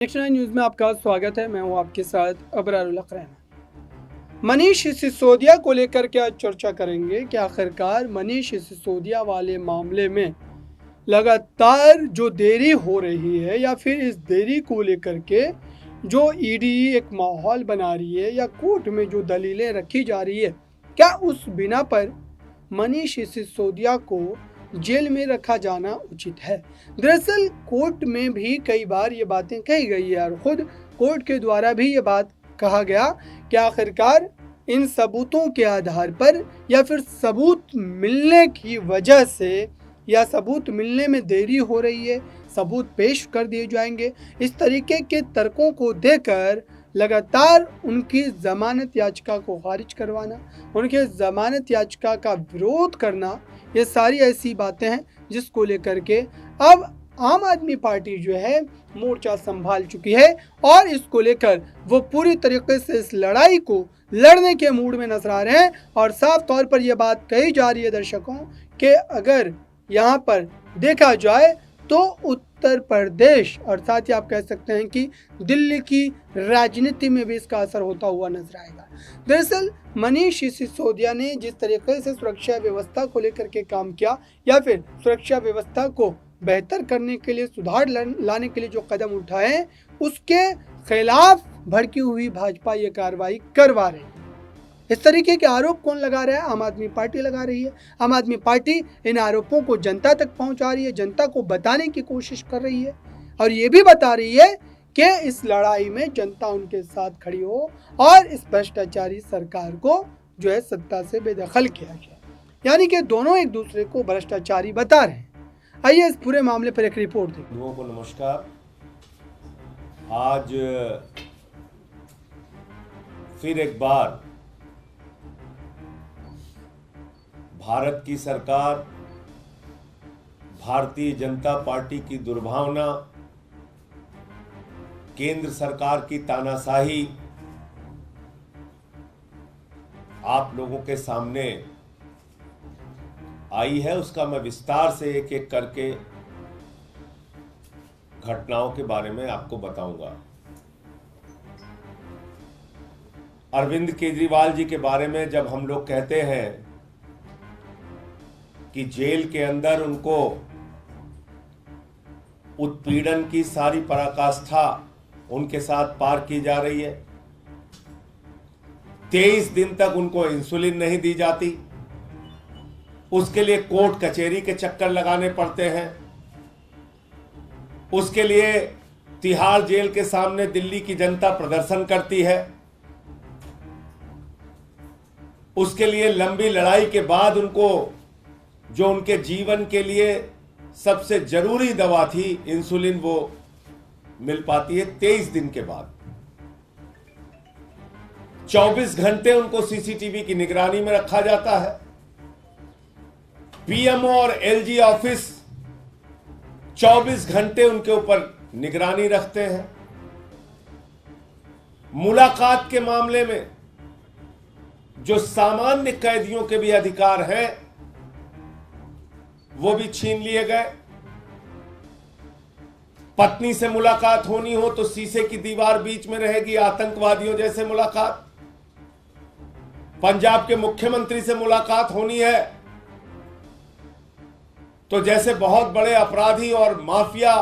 Next news में आपका स्वागत है। मैं हूं आपके साथ अबरारुल रहमान। मनीष सिसोदिया को लेकर क्या चर्चा करेंगे कि आखिरकार मनीष सिसोदिया वाले मामले में लगातार जो देरी हो रही है या फिर इस देरी को लेकर के जो ईडी एक माहौल बना रही है या कोर्ट में जो दलीलें रखी जा रही है, क्या उस बिना पर मनीष सिसोदिया को जेल में रखा जाना उचित है? दरअसल कोर्ट में भी कई बार ये बातें कही गई है और खुद कोर्ट के द्वारा भी ये बात कहा गया कि आखिरकार इन सबूतों के आधार पर या फिर सबूत मिलने की वजह से या सबूत मिलने में देरी हो रही है, सबूत पेश कर दिए जाएंगे, इस तरीके के तर्कों को देकर लगातार उनकी ज़मानत याचिका को खारिज करवाना, उनके ज़मानत याचिका का विरोध करना, ये सारी ऐसी बातें हैं जिसको लेकर के अब आम आदमी पार्टी जो है मोर्चा संभाल चुकी है और इसको लेकर वो पूरी तरीके से इस लड़ाई को लड़ने के मूड में नजर आ रहे हैं। और साफ तौर पर यह बात कही जा रही है दर्शकों कि अगर यहाँ पर देखा जाए तो उत्तर प्रदेश और साथ ही आप कह सकते हैं कि दिल्ली की राजनीति में भी इसका असर होता हुआ नजर आएगा। दरअसल मनीष सिसोदिया ने जिस तरीके से सुरक्षा व्यवस्था को लेकर के काम किया या फिर सुरक्षा व्यवस्था को बेहतर करने के लिए, सुधार लाने के लिए जो कदम उठाए, उसके खिलाफ भड़की हुई भाजपा ये कार्रवाई करवा रही है। इस तरीके के आरोप कौन लगा रहा है? आम आदमी पार्टी लगा रही है। आम आदमी पार्टी इन आरोपों को जनता तक पहुंचा रही है, जनता को बताने की कोशिश कर रही है और ये भी बता रही है कि इस लड़ाई में जनता उनके साथ खड़ी हो और इस भ्रष्टाचारी सरकार को जो है सत्ता से बेदखल किया जाए। यानी कि दोनों एक दूसरे को भ्रष्टाचारी बता रहे हैं। आइए इस पूरे मामले पर एक रिपोर्ट देखिए। लोगों को नमस्कार। आज फिर एक बार भारत की सरकार, भारतीय जनता पार्टी की दुर्भावना, केंद्र सरकार की तानाशाही आप लोगों के सामने आई है। उसका मैं विस्तार से एक एक करके घटनाओं के बारे में आपको बताऊंगा। अरविंद केजरीवाल जी के बारे में जब हम लोग कहते हैं कि जेल के अंदर उनको उत्पीड़न की सारी पराकाष्ठा उनके साथ पार की जा रही है, 23 दिन तक उनको इंसुलिन नहीं दी जाती, उसके लिए कोर्ट कचहरी के चक्कर लगाने पड़ते हैं, उसके लिए तिहाड़ जेल के सामने दिल्ली की जनता प्रदर्शन करती है, उसके लिए लंबी लड़ाई के बाद उनको जो उनके जीवन के लिए सबसे जरूरी दवा थी इंसुलिन, वो मिल पाती है 23 दिन के बाद। 24 घंटे उनको सीसीटीवी की निगरानी में रखा जाता है। पीएमओ और एलजी ऑफिस 24 घंटे उनके ऊपर निगरानी रखते हैं। मुलाकात के मामले में जो सामान्य कैदियों के भी अधिकार हैं वो भी छीन लिए गए। पत्नी से मुलाकात होनी हो तो शीशे की दीवार बीच में रहेगी, आतंकवादियों जैसे मुलाकात। पंजाब के मुख्यमंत्री से मुलाकात होनी है तो जैसे बहुत बड़े अपराधी और माफिया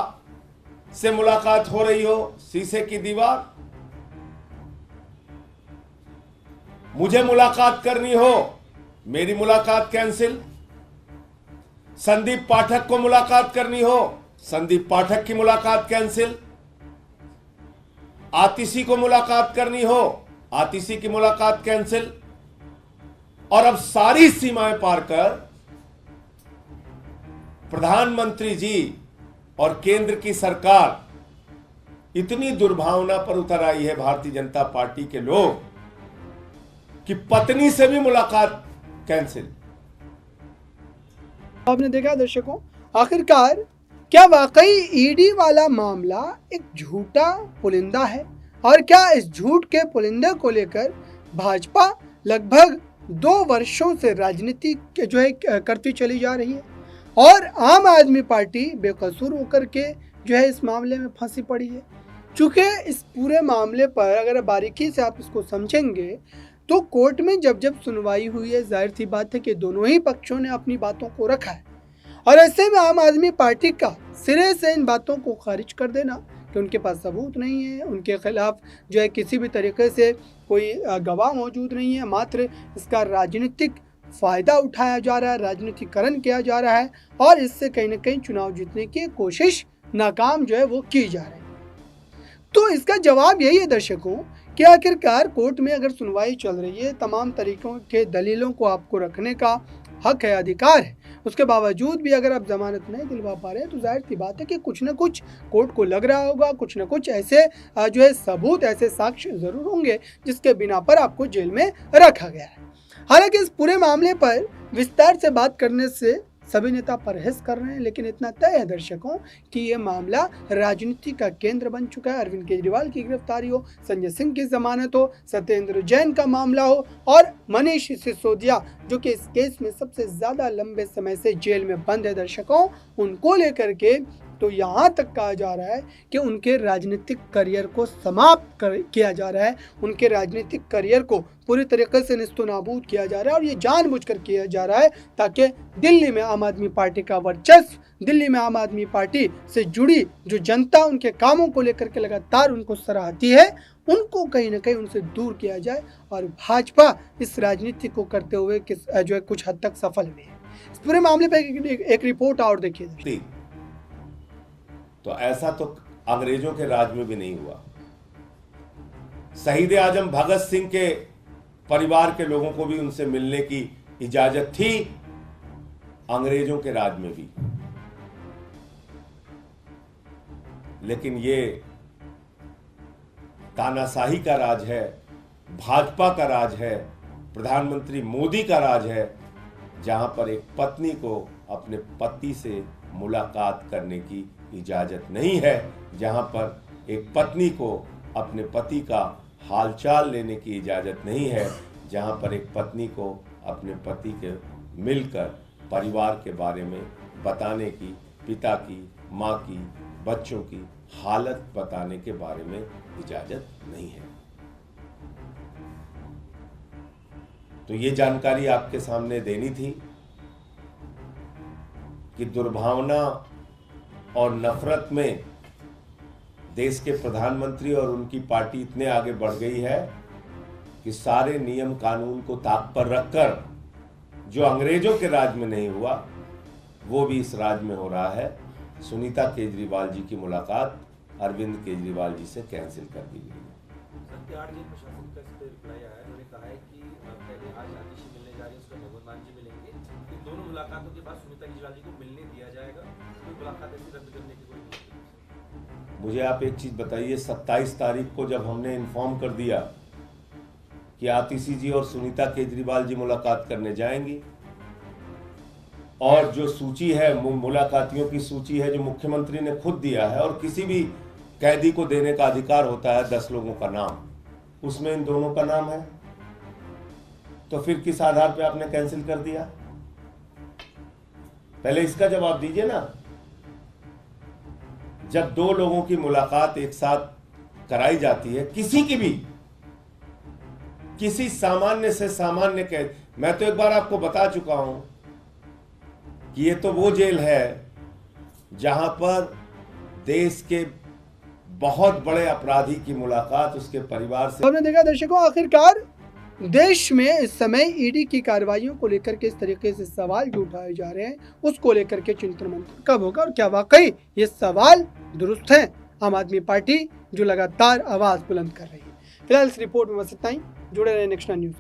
से मुलाकात हो रही हो, शीशे की दीवार। मुझे मुलाकात करनी हो, मेरी मुलाकात कैंसिल। संदीप पाठक को मुलाकात करनी हो, संदीप पाठक की मुलाकात कैंसिल। आतिशी को मुलाकात करनी हो, आतिशी की मुलाकात कैंसिल। और अब सारी सीमाएं पार कर प्रधानमंत्री जी और केंद्र की सरकार इतनी दुर्भावना पर उतर आई है भारतीय जनता पार्टी के लोग कि पत्नी से भी मुलाकात कैंसिल। आपने देखा दर्शकों, आखिरकार क्या वाकई ईडी वाला मामला एक झूठा पुलिंदा है और क्या इस झूठ के पुलिंदे को लेकर भाजपा लगभग 2 वर्षों से राजनीति जो है करती चली जा रही है और आम आदमी पार्टी बेकसूर होकर के जो है इस मामले में फंसी पड़ी है? चूँकि इस पूरे मामले पर अगर बारीकी से आप इसको समझेंगे तो कोर्ट में जब जब सुनवाई हुई है, जाहिर सी बात है कि दोनों ही पक्षों ने अपनी बातों को रखा है और ऐसे में आम आदमी पार्टी का सिरे से इन बातों को खारिज कर देना कि उनके पास सबूत नहीं है, उनके खिलाफ जो है किसी भी तरीके से कोई गवाह मौजूद नहीं है, मात्र इसका राजनीतिक फ़ायदा उठाया जा रहा है, राजनीतिकरण किया जा रहा है और इससे कहीं ना कहीं चुनाव जीतने की कोशिश नाकाम जो है वो की जा रही है। तो इसका जवाब यही है दर्शकों कि आखिरकार कोर्ट में अगर सुनवाई चल रही है, तमाम तरीक़ों के दलीलों को आपको रखने का हक है, अधिकार है, उसके बावजूद भी अगर आप ज़मानत नहीं दिलवा पा रहे हैं तो जाहिर सी बात है कि कुछ ना कुछ कोर्ट को लग रहा होगा, कुछ ना कुछ ऐसे जो है सबूत, ऐसे साक्ष्य ज़रूर होंगे जिसके बिना पर आपको जेल में रखा गया है। हालांकि इस पूरे मामले पर विस्तार से बात करने से सभी नेता परहेज कर रहे हैं, लेकिन इतना तय है दर्शकों कि ये मामला राजनीति का केंद्र बन चुका है। अरविंद केजरीवाल की गिरफ्तारी हो, संजय सिंह की जमानत हो, सत्येंद्र जैन का मामला हो और मनीष सिसोदिया जो कि इस केस में सबसे ज़्यादा लंबे समय से जेल में बंद है दर्शकों, उनको लेकर के तो यहाँ तक कहा जा रहा है कि उनके राजनीतिक करियर को समाप्त किया जा रहा है, उनके राजनीतिक करियर को पूरी तरीके से निस्तनाबूद किया जा रहा है और ये जानबूझकर किया जा रहा है ताकि दिल्ली में आम आदमी पार्टी का वर्चस्व, दिल्ली में आम आदमी पार्टी से जुड़ी जो जनता उनके कामों को लेकर के लगातार उनको सराहती है, उनको कहीं ना कहीं उनसे दूर किया जाए और भाजपा इस राजनीति को करते हुए जो है कुछ हद तक सफल हुई है। इस पूरे मामले पर एक रिपोर्ट और देखिए। तो ऐसा तो अंग्रेजों के राज में भी नहीं हुआ। शहीद आजम भगत सिंह के परिवार के लोगों को भी उनसे मिलने की इजाजत थी, अंग्रेजों के राज में भी। लेकिन ये तानाशाही का राज है, भाजपा का राज है, प्रधानमंत्री मोदी का राज है, जहां पर एक पत्नी को अपने पति से मुलाकात करने की इजाजत नहीं है, जहां पर एक पत्नी को अपने पति का हालचाल लेने की इजाजत नहीं है, जहां पर एक पत्नी को अपने पति के मिलकर परिवार के बारे में बताने की, पिता की, माँ की, बच्चों की हालत बताने के बारे में इजाजत नहीं है। तो ये जानकारी आपके सामने देनी थी कि दुर्भावना और नफरत में देश के प्रधानमंत्री और उनकी पार्टी इतने आगे बढ़ गई है कि सारे नियम कानून को ताक पर रखकर जो अंग्रेजों के राज में नहीं हुआ वो भी इस राज में हो रहा है। सुनीता केजरीवाल जी की मुलाकात अरविंद केजरीवाल जी से कैंसिल कर दी गई है। सत्यार जी प्रशासन का इस पर रिप्लाई आया है, उन्होंने कहा है कि पहले आज आतिशी मिलने जा रही है, उसके भगवंत मान जी मिलेंगे, इन दोनों मुलाकातों के बाद सुनीता केजरीवाल जी को मिलने दिया जाएगा, कोई मुलाकात ऐसी रद्द करने की कोई नहीं। मुझे आप एक चीज बताइए, 27 तारीख को जब हमने इन्फॉर्म कर दिया कि आतिशी जी और सुनीता केजरीवाल जी मुलाकात करने जाएंगी और जो सूची है, मुलाकातियों की सूची है जो मुख्यमंत्री ने खुद दिया है और किसी भी कैदी को देने का अधिकार होता है 10 लोगों का नाम, उसमें इन दोनों का नाम है, तो फिर किस आधार पे आपने कैंसिल कर दिया? पहले इसका जवाब दीजिए ना। जब दो लोगों की मुलाकात एक साथ कराई जाती है, किसी की भी, किसी सामान्य से सामान्य कैद, मैं तो एक बार आपको बता चुका हूं कि ये तो वो जेल है जहां पर देश के बहुत बड़े अपराधी की मुलाकात उसके परिवार से। हमने देखा दर्शकों, आखिरकार देश में इस समय ईडी की कार्रवाइयों को लेकर के इस तरीके से सवाल जो उठाए जा रहे हैं उसको लेकर के चिंतन मंथन कब होगा और क्या वाकई ये सवाल दुरुस्त है? आम आदमी पार्टी जो लगातार आवाज बुलंद कर रही है। फिलहाल इस रिपोर्ट में बस इतना ही। जुड़े रहे नेक्स्ट न्यूज।